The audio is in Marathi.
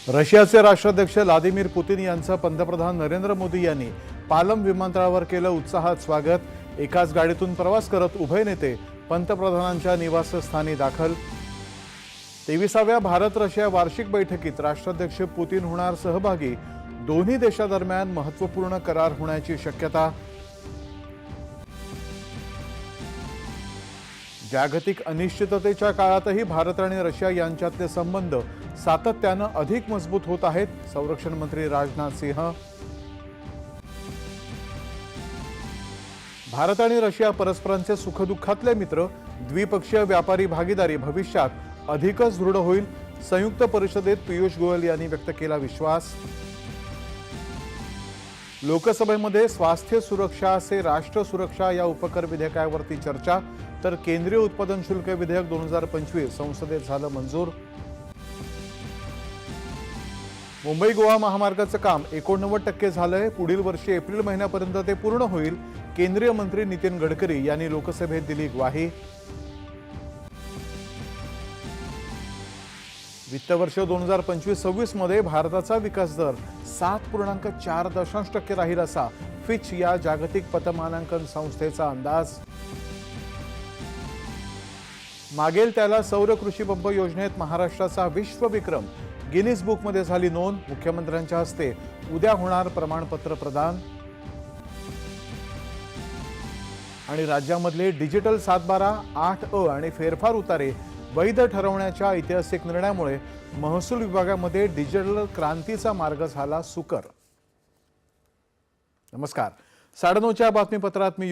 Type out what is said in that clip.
रशियाचे राष्ट्राध्यक्ष व्लादिमीर पुतिन यांचं पंतप्रधान नरेंद्र मोदी यांनी पालम विमानतळावर केलं उत्साहात स्वागत। एकाच गाडीतून प्रवास करत उभय नेते पंतप्रधानांच्या निवासस्थानी दाखल। 23व्या भारत रशिया वार्षिक बैठकीत राष्ट्राध्यक्ष पुतिन होणार सहभागी। दोन्ही देशांदरम्यान महत्त्वपूर्ण करार होण्याची शक्यता। जागतिक अनिश्चिततेच्या काळातही भारत आणि रशिया यांच्यातले संबंध सातत्यानं अधिक मजबूत होत आहेत। संरक्षण मंत्री राजनाथ सिंह। भारत आणि रशिया परस्परांचे सुखदुःखातले मित्र। द्विपक्षीय व्यापारी भागीदारी भविष्यात अधिकच दृढ होईल। संयुक्त परिषदेत पीयूष गोयल यांनी व्यक्त केला विश्वास। लोकसभेमध्ये स्वास्थ्य सुरक्षा से राष्ट्र सुरक्षा या उपकर विधेयकावरती चर्चा, तर केंद्रीय उत्पादन शुल्क विधेयक 2025 संसदेत झालं मंजूर। मुंबई गोवा महामार्गाचं काम 89% झालंय। पुढील वर्षी एप्रिल महिन्यापर्यंत ते पूर्ण होईल। केंद्रीय मंत्री नितीन गडकरी यांनी लोकसभेत दिली ग्वाही। वित्त वर्ष 2025-26 मध्ये भारताचा विकास दर 7.4% राहील असा फिच या जागतिक पतमानांकन संस्थेचा अंदाज। मागेल त्याला सौर कृषी पंप योजनेत महाराष्ट्राचा विश्वविक्रम। गिनीज बुकमध्ये झाली नोंद। मुख्यमंत्र्यांच्या हस्ते उद्या होणार प्रमाणपत्र प्रदान। आणि राज्यामधले डिजिटल 7/12, 8A आणि फेरफार उतारे वैध ठरवण्याच्या ऐतिहासिक निर्णयामुळे महसूल विभागामध्ये डिजिटल क्रांतीचा मार्ग झाला सुकर। नमस्कार, 9:30च्या बातमीपत्रात मी